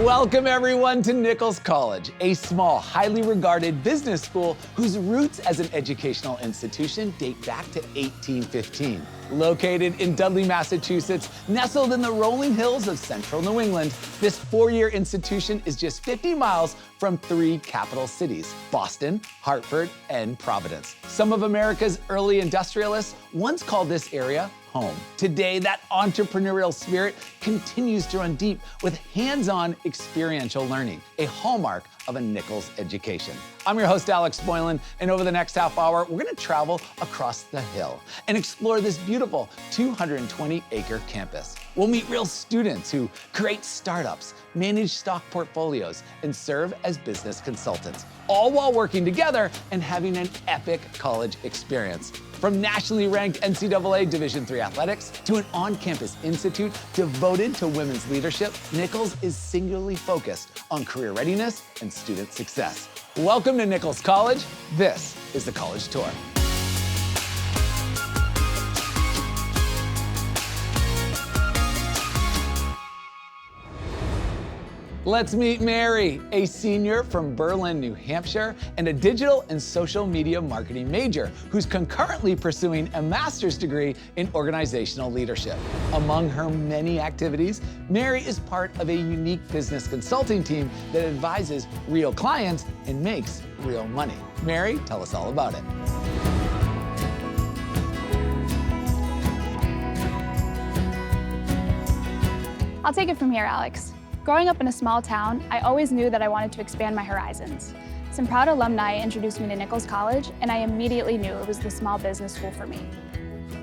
Welcome everyone to Nichols College, a small, highly regarded business school whose roots as an educational institution date back to 1815. Located in Dudley, Massachusetts, nestled in the rolling hills of central New England, this four-year institution is just 50 miles from three capital cities, Boston, Hartford, and Providence. Some of America's early industrialists once called this area home. Today, that entrepreneurial spirit continues to run deep with hands-on experiential learning, a hallmark of a Nichols education. I'm your host, Alex Boylan, and over the next half hour, we're gonna travel across the hill and explore this beautiful 220-acre campus. We'll meet real students who create startups, manage stock portfolios, and serve as business consultants, all while working together and having an epic college experience. From nationally ranked NCAA Division III athletics to an on-campus institute devoted to women's leadership, Nichols is singularly focused on career readiness and student success. Welcome to Nichols College. This is the College Tour. Let's meet Mary, a senior from Berlin, New Hampshire, and a digital and social media marketing major who's concurrently pursuing a master's degree in organizational leadership. Among her many activities, Mary is part of a unique business consulting team that advises real clients and makes real money. Mary, tell us all about it. I'll take it from here, Alex. Growing up in a small town, I always knew that I wanted to expand my horizons. Some proud alumni introduced me to Nichols College, and I immediately knew it was the small business school for me.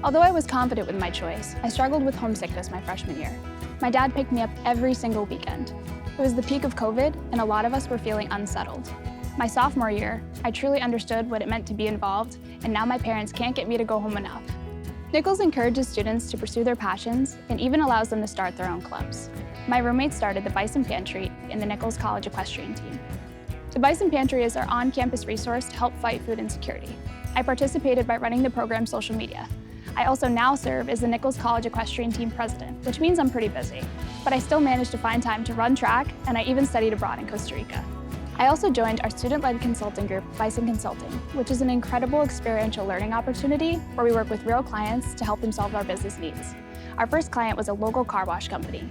Although I was confident with my choice, I struggled with homesickness my freshman year. My dad picked me up every single weekend. It was the peak of COVID, and a lot of us were feeling unsettled. My sophomore year, I truly understood what it meant to be involved, and now my parents can't get me to go home enough. Nichols encourages students to pursue their passions and even allows them to start their own clubs. My roommate started the Bison Pantry in the Nichols College equestrian team. The Bison Pantry is our on-campus resource to help fight food insecurity. I participated by running the program's social media. I also now serve as the Nichols College equestrian team president, which means I'm pretty busy. But I still managed to find time to run track, and I even studied abroad in Costa Rica. I also joined our student-led consulting group, Bison Consulting, which is an incredible experiential learning opportunity where we work with real clients to help them solve our business needs. Our first client was a local car wash company.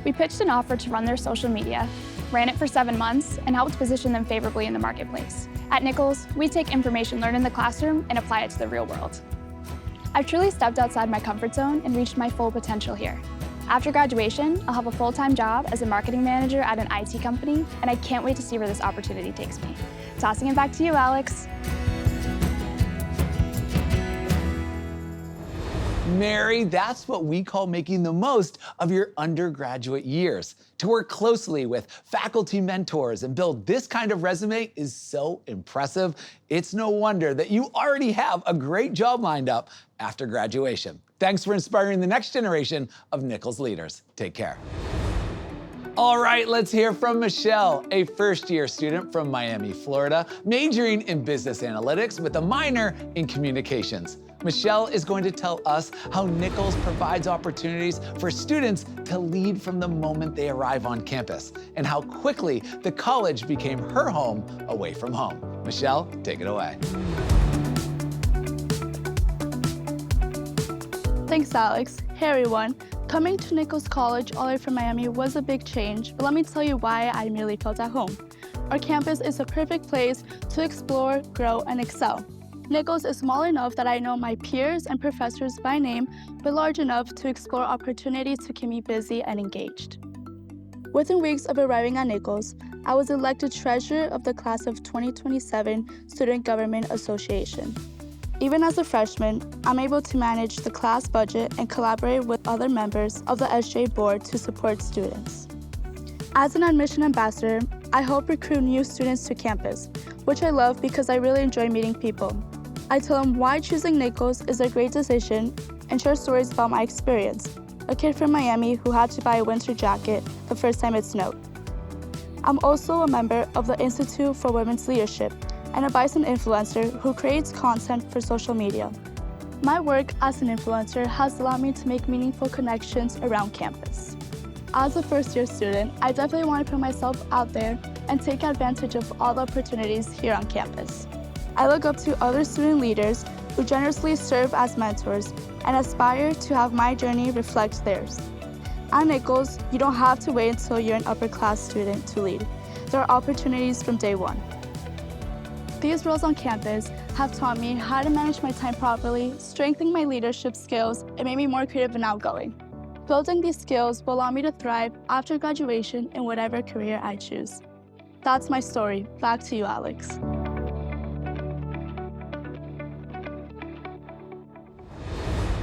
We pitched an offer to run their social media, ran it for 7 months, and helped position them favorably in the marketplace. At Nichols, we take information learned in the classroom and apply it to the real world. I've truly stepped outside my comfort zone and reached my full potential here. After graduation, I'll have a full-time job as a marketing manager at an IT company, and I can't wait to see where this opportunity takes me. Tossing it back to you, Alex. Mary, that's what we call making the most of your undergraduate years. To work closely with faculty mentors and build this kind of resume is so impressive. It's no wonder that you already have a great job lined up after graduation. Thanks for inspiring the next generation of Nichols leaders. Take care. All right, let's hear from Michelle, a first-year student from Miami, Florida, majoring in business analytics with a minor in communications. Michelle is going to tell us how Nichols provides opportunities for students to lead from the moment they arrive on campus and how quickly the college became her home away from home. Michelle, take it away. Thanks, Alex. Hey, everyone. Coming to Nichols College all the way from Miami was a big change, but let me tell you why I merely felt at home. Our campus is a perfect place to explore, grow, and excel. Nichols is small enough that I know my peers and professors by name, but large enough to explore opportunities to keep me busy and engaged. Within weeks of arriving at Nichols, I was elected treasurer of the class of 2027 Student Government Association. Even as a freshman, I'm able to manage the class budget and collaborate with other members of the SJ board to support students. As an admission ambassador, I help recruit new students to campus, which I love because I really enjoy meeting people. I tell them why choosing Nichols is a great decision and share stories about my experience, a kid from Miami who had to buy a winter jacket the first time it snowed. I'm also a member of the Institute for Women's Leadership and a Bison influencer who creates content for social media. My work as an influencer has allowed me to make meaningful connections around campus. As a first-year student, I definitely want to put myself out there and take advantage of all the opportunities here on campus. I look up to other student leaders who generously serve as mentors and aspire to have my journey reflect theirs. At Nichols, you don't have to wait until you're an upper-class student to lead. There are opportunities from day one. These roles on campus have taught me how to manage my time properly, strengthen my leadership skills, and made me more creative and outgoing. Building these skills will allow me to thrive after graduation in whatever career I choose. That's my story. Back to you, Alex.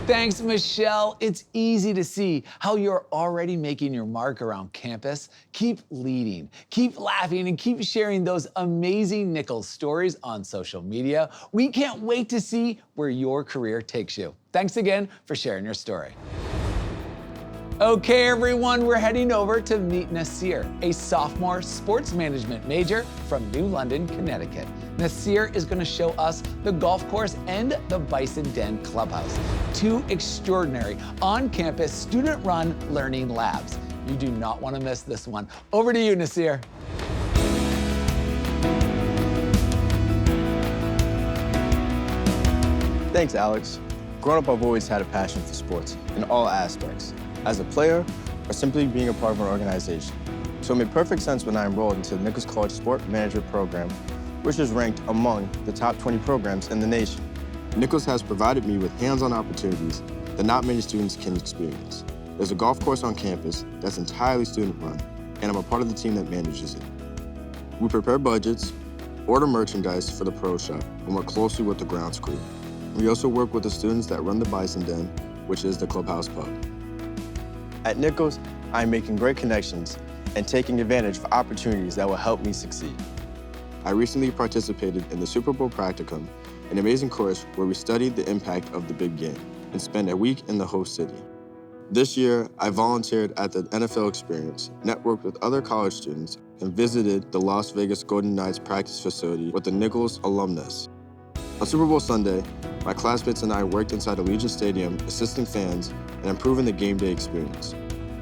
Thanks, Michelle. It's easy to see how you're already making your mark around campus. Keep leading, keep laughing, and keep sharing those amazing Nichols stories on social media. We can't wait to see where your career takes you. Thanks again for sharing your story. Okay, everyone, we're heading over to meet Nasir, a sophomore sports management major from New London, Connecticut. Nasir is going to show us the golf course and the Bison Den Clubhouse, two extraordinary on-campus student-run learning labs. You do not want to miss this one. Over to you, Nasir. Thanks, Alex. Growing up, I've always had a passion for sports in all aspects, as a player or simply being a part of an organization. So it made perfect sense when I enrolled into the Nichols College Sport Management Program, which is ranked among the top 20 programs in the nation. Nichols has provided me with hands-on opportunities that not many students can experience. There's a golf course on campus that's entirely student-run, and I'm a part of the team that manages it. We prepare budgets, order merchandise for the pro shop, and work closely with the grounds crew. We also work with the students that run the Bison Den, which is the clubhouse pub. At Nichols, I'm making great connections and taking advantage of opportunities that will help me succeed. I recently participated in the Super Bowl Practicum, an amazing course where we studied the impact of the big game and spent a week in the host city. This year, I volunteered at the NFL Experience, networked with other college students, and visited the Las Vegas Golden Knights practice facility with the Nichols alumnus. On Super Bowl Sunday, my classmates and I worked inside Allegiant Stadium, assisting fans and improving the game day experience.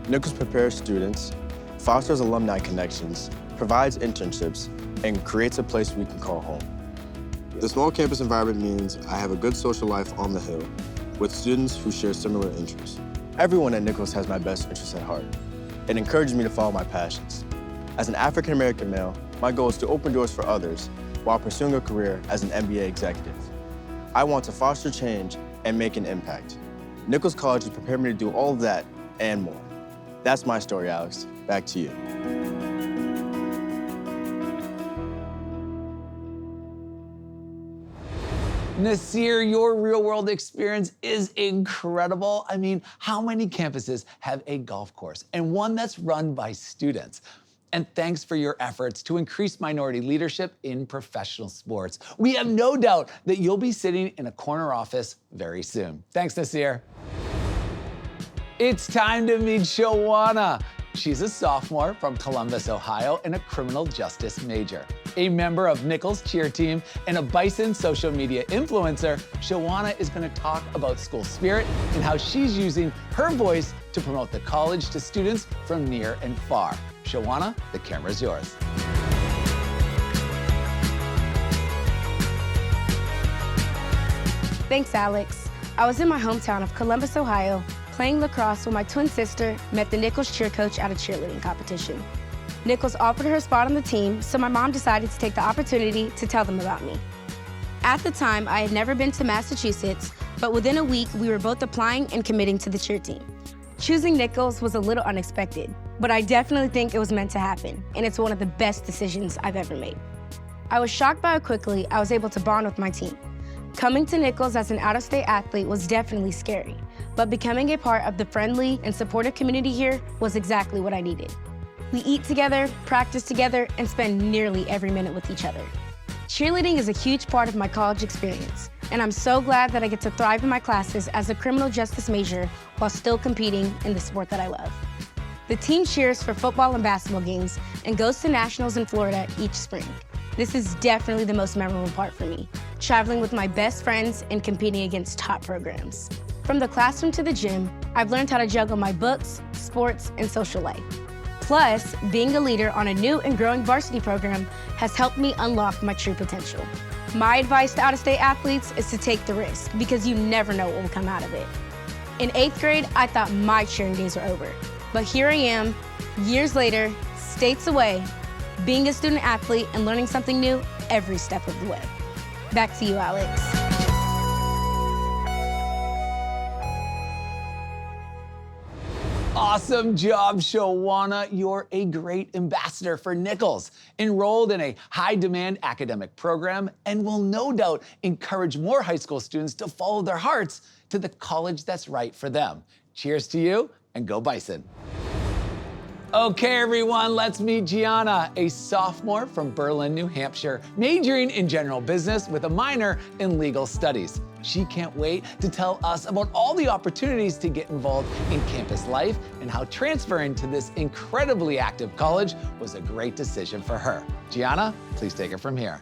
Nichols prepares students, fosters alumni connections, provides internships, and creates a place we can call home. The small campus environment means I have a good social life on the Hill with students who share similar interests. Everyone at Nichols has my best interests at heart. It encourages me to follow my passions. As an African-American male, my goal is to open doors for others while pursuing a career as an MBA executive. I want to foster change and make an impact. Nichols College has prepared me to do all of that and more. That's my story, Alex. Back to you. Nasir, your real-world experience is incredible. I mean, how many campuses have a golf course and one that's run by students? And thanks for your efforts to increase minority leadership in professional sports. We have no doubt that you'll be sitting in a corner office very soon. Thanks, Nasir. It's time to meet Shana. She's a sophomore from Columbus, Ohio, and a criminal justice major. A member of Nichols' cheer team and a Bison social media influencer, Shana is going to talk about school spirit and how she's using her voice to promote the college to students from near and far. Shana, the camera's yours. Thanks, Alex. I was in my hometown of Columbus, Ohio, playing lacrosse when my twin sister met the Nichols cheer coach at a cheerleading competition. Nichols offered her a spot on the team, so my mom decided to take the opportunity to tell them about me. At the time, I had never been to Massachusetts, but within a week, we were both applying and committing to the cheer team. Choosing Nichols was a little unexpected, but I definitely think it was meant to happen, and it's one of the best decisions I've ever made. I was shocked by how quickly I was able to bond with my team. Coming to Nichols as an out-of-state athlete was definitely scary, but becoming a part of the friendly and supportive community here was exactly what I needed. We eat together, practice together, and spend nearly every minute with each other. Cheerleading is a huge part of my college experience, and I'm so glad that I get to thrive in my classes as a criminal justice major while still competing in the sport that I love. The team cheers for football and basketball games and goes to nationals in Florida each spring. This is definitely the most memorable part for me, traveling with my best friends and competing against top programs. From the classroom to the gym, I've learned how to juggle my books, sports, and social life. Plus, being a leader on a new and growing varsity program has helped me unlock my true potential. My advice to out-of-state athletes is to take the risk because you never know what will come out of it. In 8th grade, I thought my cheering days were over. But here I am, years later, states away, being a student athlete and learning something new every step of the way. Back to you, Alex. Awesome job, Shana. You're a great ambassador for Nichols, enrolled in a high-demand academic program, and will no doubt encourage more high school students to follow their hearts to the college that's right for them. Cheers to you, and go Bison. Okay, everyone, let's meet Giana, a sophomore from Berlin, New Hampshire, majoring in general business with a minor in legal studies. She can't wait to tell us about all the opportunities to get involved in campus life and how transferring to this incredibly active college was a great decision for her. Giana, please take it from here.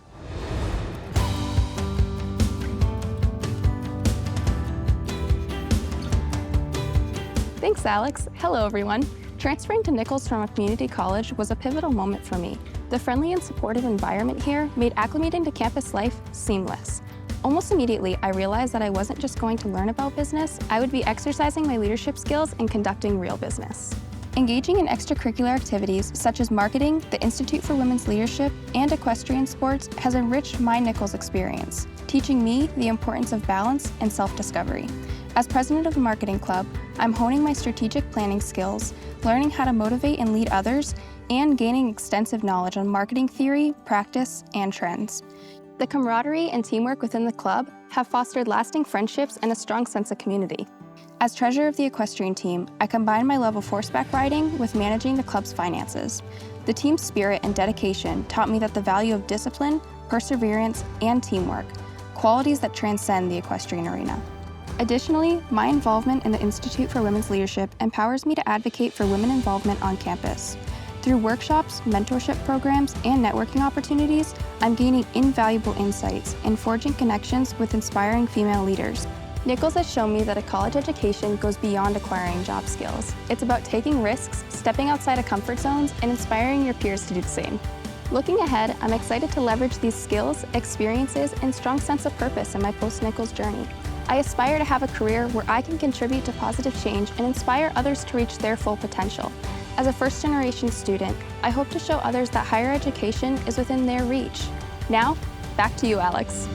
Thanks, Alex. Hello, everyone. Transferring to Nichols from a community college was a pivotal moment for me. The friendly and supportive environment here made acclimating to campus life seamless. Almost immediately, I realized that I wasn't just going to learn about business, I would be exercising my leadership skills and conducting real business. Engaging in extracurricular activities such as marketing, the Institute for Women's Leadership, and equestrian sports has enriched my Nichols experience, teaching me the importance of balance and self-discovery. As president of the marketing club, I'm honing my strategic planning skills, learning how to motivate and lead others, and gaining extensive knowledge on marketing theory, practice, and trends. The camaraderie and teamwork within the club have fostered lasting friendships and a strong sense of community. As treasurer of the equestrian team, I combine my love of horseback riding with managing the club's finances. The team's spirit and dedication taught me that the value of discipline, perseverance, and teamwork, qualities that transcend the equestrian arena. Additionally, my involvement in the Institute for Women's Leadership empowers me to advocate for women involvement on campus. Through workshops, mentorship programs, and networking opportunities, I'm gaining invaluable insights and forging connections with inspiring female leaders. Nichols has shown me that a college education goes beyond acquiring job skills. It's about taking risks, stepping outside of comfort zones, and inspiring your peers to do the same. Looking ahead, I'm excited to leverage these skills, experiences, and strong sense of purpose in my post-Nichols journey. I aspire to have a career where I can contribute to positive change and inspire others to reach their full potential. As a first-generation student, I hope to show others that higher education is within their reach. Now, back to you, Alex.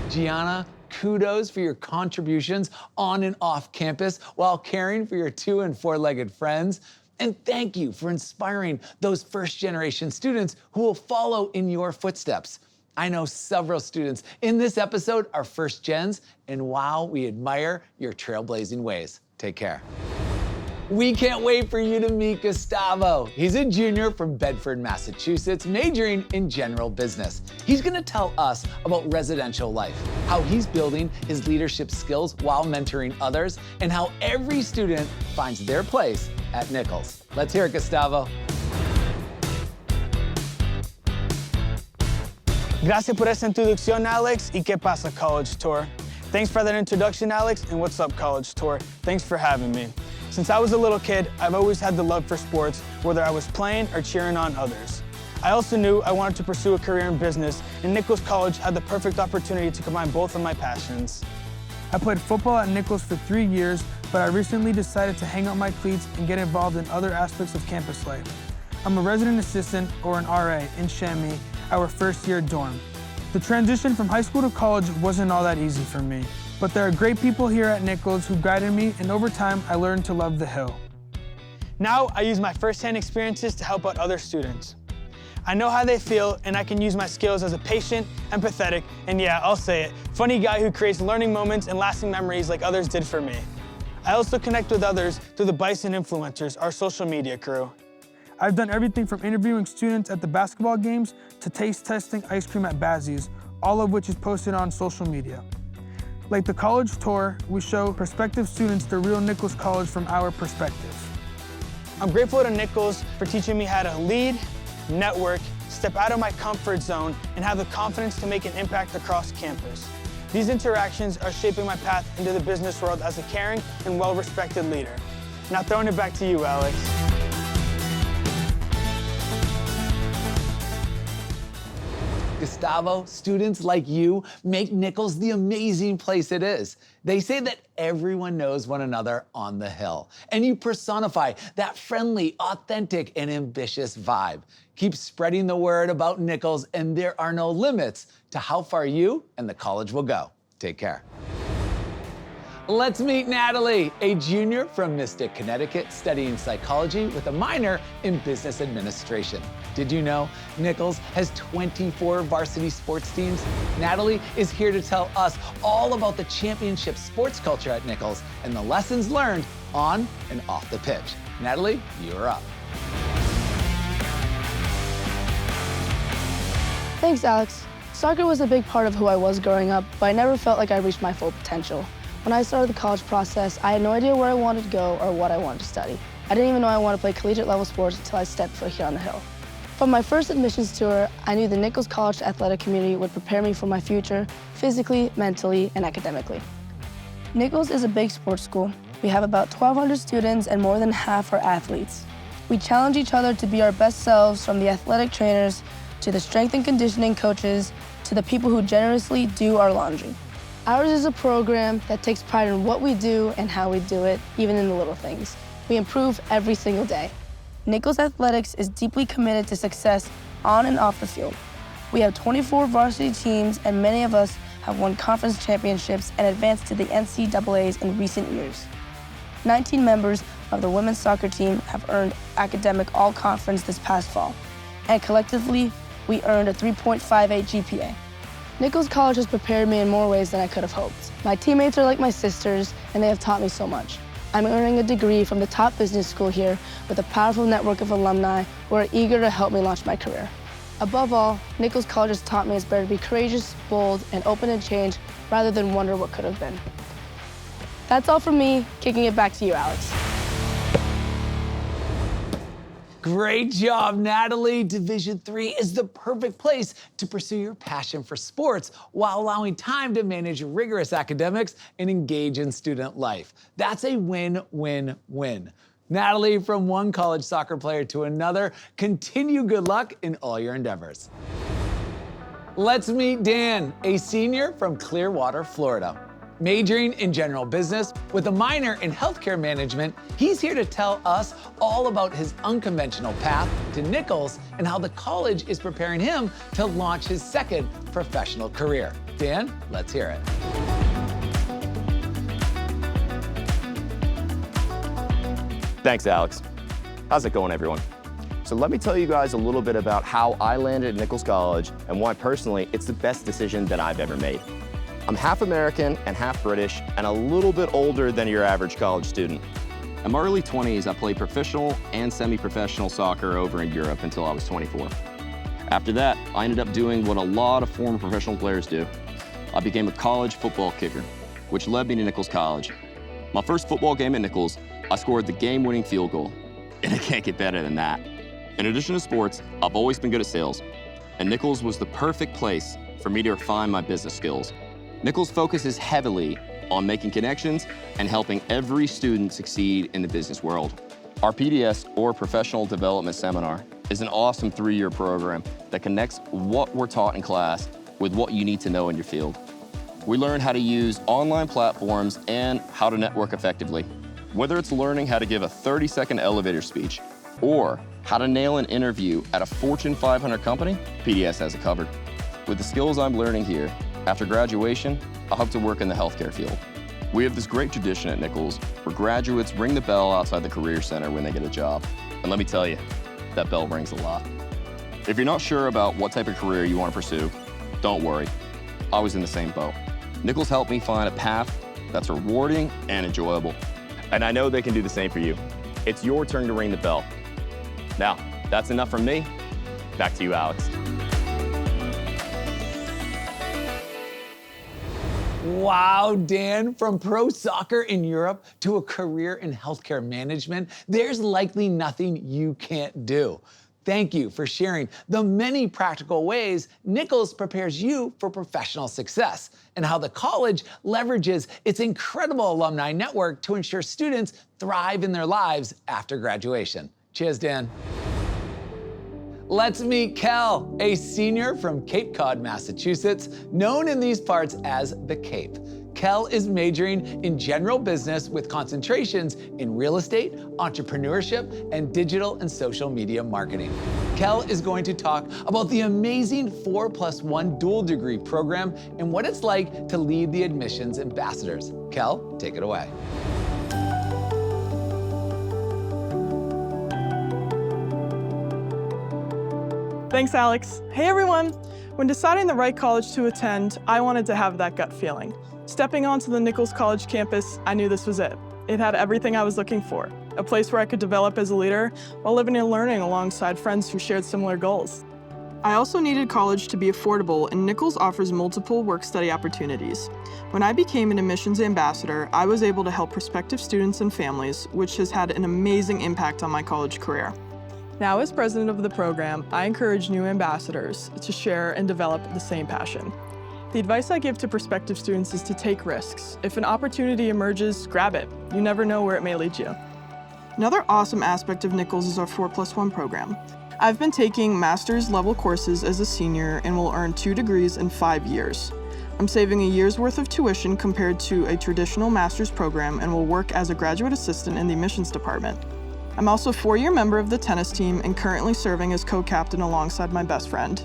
Giana, kudos for your contributions on and off campus while caring for your 2- and 4-legged friends. And thank you for inspiring those first-generation students who will follow in your footsteps. I know several students in this episode are first gens, and wow, we admire your trailblazing ways. Take care. We can't wait for you to meet Gustavo. He's a junior from Bedford, Massachusetts, majoring in general business. He's gonna tell us about residential life, how he's building his leadership skills while mentoring others, and how every student finds their place at Nichols. Let's hear it, Gustavo. Gracias por esa introducción, Alex, y qué pasa, College Tour. Thanks for that introduction, Alex, and what's up, College Tour? Thanks for having me. Since I was a little kid, I've always had the love for sports, whether I was playing or cheering on others. I also knew I wanted to pursue a career in business, and Nichols College had the perfect opportunity to combine both of my passions. I played football at Nichols for 3 years, but I recently decided to hang up my cleats and get involved in other aspects of campus life. I'm a resident assistant, or an RA, in Chamois, our first-year dorm. The transition from high school to college wasn't all that easy for me, but there are great people here at Nichols who guided me, and over time, I learned to love the Hill. Now, I use my first-hand experiences to help out other students. I know how they feel, and I can use my skills as a patient, empathetic, and yeah, I'll say it, funny guy who creates learning moments and lasting memories like others did for me. I also connect with others through the Bison Influencers, our social media crew. I've done everything from interviewing students at the basketball games to taste testing ice cream at Bazzi's, all of which is posted on social media. Like the college tour, we show prospective students the real Nichols College from our perspective. I'm grateful to Nichols for teaching me how to lead, network, step out of my comfort zone, and have the confidence to make an impact across campus. These interactions are shaping my path into the business world as a caring and well-respected leader. Now throwing it back to you, Alex. Gustavo, students like you make Nichols the amazing place it is. They say that everyone knows one another on the Hill, and you personify that friendly, authentic, and ambitious vibe. Keep spreading the word about Nichols, and there are no limits to how far you and the college will go. Take care. Let's meet Natalie, a junior from Mystic, Connecticut, studying psychology with a minor in business administration. Did you know Nichols has 24 varsity sports teams? Natalie is here to tell us all about the championship sports culture at Nichols and the lessons learned on and off the pitch. Natalie, you're up. Thanks, Alex. Soccer was a big part of who I was growing up, but I never felt like I reached my full potential. When I started the college process, I had no idea where I wanted to go or what I wanted to study. I didn't even know I wanted to play collegiate level sports until I stepped foot here on the Hill. From my first admissions tour, I knew the Nichols College athletic community would prepare me for my future, physically, mentally, and academically. Nichols is a big sports school. We have about 1,200 students and more than half are athletes. We challenge each other to be our best selves, from the athletic trainers to the strength and conditioning coaches to the people who generously do our laundry. Ours is a program that takes pride in what we do and how we do it, even in the little things. We improve every single day. Nichols Athletics is deeply committed to success on and off the field. We have 24 varsity teams, and many of us have won conference championships and advanced to the NCAAs in recent years. 19 members of the women's soccer team have earned academic all-conference this past fall, and collectively, we earned a 3.58 GPA. Nichols College has prepared me in more ways than I could have hoped. My teammates are like my sisters, and they have taught me so much. I'm earning a degree from the top business school here with a powerful network of alumni who are eager to help me launch my career. Above all, Nichols College has taught me it's better to be courageous, bold, and open to change rather than wonder what could have been. That's all from me. Kicking it back to you, Alex. Great job, Natalie. Division III is the perfect place to pursue your passion for sports while allowing time to manage rigorous academics and engage in student life. That's a win-win-win. Natalie, from one college soccer player to another, continue good luck in all your endeavors. Let's meet Dan, a senior from Clearwater, Florida. Majoring in general business with a minor in healthcare management, he's here to tell us all about his unconventional path to Nichols and how the college is preparing him to launch his second professional career. Dan, let's hear it. Thanks, Alex. How's it going, everyone? So let me tell you guys a little bit about how I landed at Nichols College and why personally it's the best decision that I've ever made. I'm half American and half British and a little bit older than your average college student. In my early 20s, I played professional and semi-professional soccer over in Europe until I was 24. After that, I ended up doing what a lot of former professional players do. I became a college football kicker, which led me to Nichols College. My first football game at Nichols, I scored the game-winning field goal, and it can't get better than that. In addition to sports, I've always been good at sales, and Nichols was the perfect place for me to refine my business skills. Nichols focuses heavily on making connections and helping every student succeed in the business world. Our PDS, or Professional Development Seminar, is an awesome 3-year program that connects what we're taught in class with what you need to know in your field. We learn how to use online platforms and how to network effectively. Whether it's learning how to give a 30-second elevator speech or how to nail an interview at a Fortune 500 company, PDS has it covered. With the skills I'm learning here, after graduation, I hope to work in the healthcare field. We have this great tradition at Nichols where graduates ring the bell outside the Career Center when they get a job. And let me tell you, that bell rings a lot. If you're not sure about what type of career you want to pursue, don't worry. I was in the same boat. Nichols helped me find a path that's rewarding and enjoyable. And I know they can do the same for you. It's your turn to ring the bell. Now, that's enough from me. Back to you, Alex. Wow, Dan, from pro soccer in Europe to a career in healthcare management, there's likely nothing you can't do. Thank you for sharing the many practical ways Nichols prepares you for professional success and how the college leverages its incredible alumni network to ensure students thrive in their lives after graduation. Cheers, Dan. Let's meet Kel, a senior from Cape Cod, Massachusetts, known in these parts as the Cape. Kel is majoring in general business with concentrations in real estate, entrepreneurship, and digital and social media marketing. Kel is going to talk about the amazing 4+1 dual degree program and what it's like to lead the admissions ambassadors. Kel, take it away. Thanks, Alex. Hey, everyone. When deciding the right college to attend, I wanted to have that gut feeling. Stepping onto the Nichols College campus, I knew this was it. It had everything I was looking for, a place where I could develop as a leader while living and learning alongside friends who shared similar goals. I also needed college to be affordable, and Nichols offers multiple work-study opportunities. When I became an admissions ambassador, I was able to help prospective students and families, which has had an amazing impact on my college career. Now, as president of the program, I encourage new ambassadors to share and develop the same passion. The advice I give to prospective students is to take risks. If an opportunity emerges, grab it. You never know where it may lead you. Another awesome aspect of Nichols is our 4+1 program. I've been taking master's level courses as a senior and will earn 2 degrees in 5 years. I'm saving a year's worth of tuition compared to a traditional master's program and will work as a graduate assistant in the admissions department. I'm also a 4-year member of the tennis team and currently serving as co-captain alongside my best friend.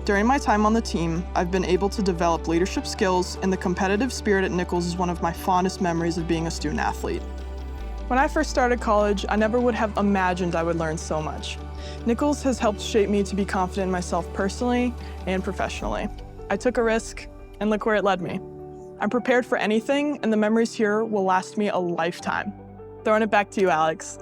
During my time on the team, I've been able to develop leadership skills, and the competitive spirit at Nichols is one of my fondest memories of being a student athlete. When I first started college, I never would have imagined I would learn so much. Nichols has helped shape me to be confident in myself personally and professionally. I took a risk, and look where it led me. I'm prepared for anything, and the memories here will last me a lifetime. Throwing it back to you, Alex.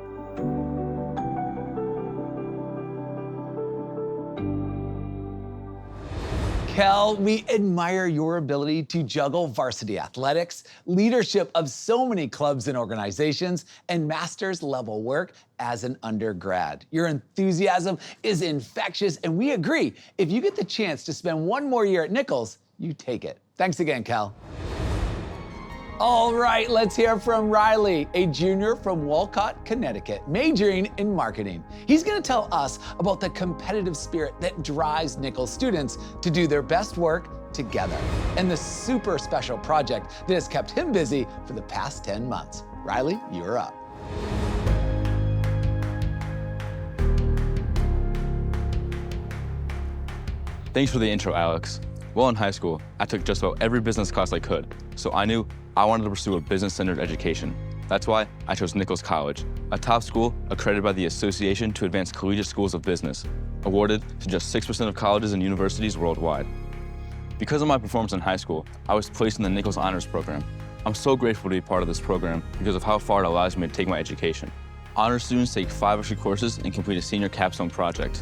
Kel, we admire your ability to juggle varsity athletics, leadership of so many clubs and organizations, and master's level work as an undergrad. Your enthusiasm is infectious, and we agree, if you get the chance to spend one more year at Nichols, you take it. Thanks again, Kel. All right, let's hear from Riley, a junior from Walcott, Connecticut, majoring in marketing. He's gonna tell us about the competitive spirit that drives Nichols students to do their best work together, and the super special project that has kept him busy for the past 10 months. Riley, you're up. Thanks for the intro, Alex. Well, in high school, I took just about every business class I could, so I knew I wanted to pursue a business-centered education. That's why I chose Nichols College, a top school accredited by the Association to Advance Collegiate Schools of Business, awarded to just 6% of colleges and universities worldwide. Because of my performance in high school, I was placed in the Nichols Honors Program. I'm so grateful to be part of this program because of how far it allows me to take my education. Honors students take 5 extra courses and complete a senior capstone project.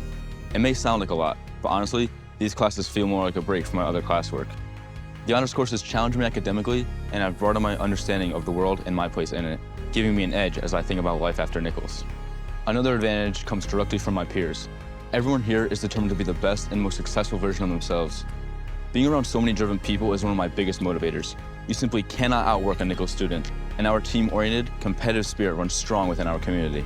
It may sound like a lot, but honestly, these classes feel more like a break from my other classwork. The honors courses challenge me academically, and have broadened my understanding of the world and my place in it, giving me an edge as I think about life after Nichols. Another advantage comes directly from my peers. Everyone here is determined to be the best and most successful version of themselves. Being around so many driven people is one of my biggest motivators. You simply cannot outwork a Nichols student, and our team-oriented, competitive spirit runs strong within our community.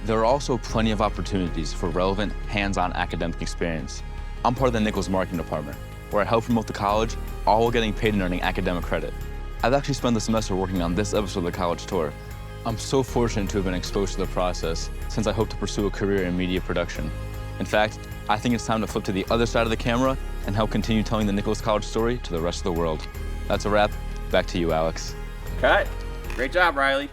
There are also plenty of opportunities for relevant, hands-on academic experience. I'm part of the Nichols marketing department, where I help promote the college, all while getting paid and earning academic credit. I've actually spent the semester working on this episode of the college tour. I'm so fortunate to have been exposed to the process, since I hope to pursue a career in media production. In fact, I think it's time to flip to the other side of the camera and help continue telling the Nichols College story to the rest of the world. That's a wrap. Back to you, Alex. Cut. Great job, Riley.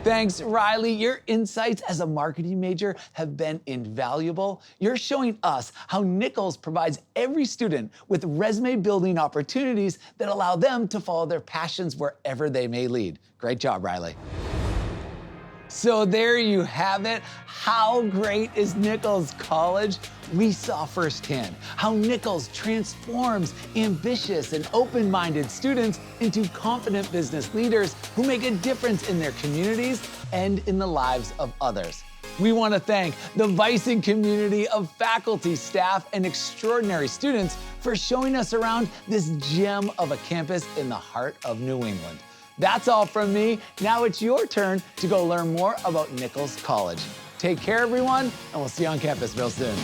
Thanks, Riley. Your insights as a marketing major have been invaluable. You're showing us how Nichols provides every student with resume-building opportunities that allow them to follow their passions wherever they may lead. Great job, Riley. So there you have it. How great is Nichols College? We saw firsthand how Nichols transforms ambitious and open-minded students into confident business leaders who make a difference in their communities and in the lives of others. We want to thank the Vicing community of faculty, staff, and extraordinary students for showing us around this gem of a campus in the heart of New England. That's all from me. Now it's your turn to go learn more about Nichols College. Take care, everyone, and we'll see you on campus real soon.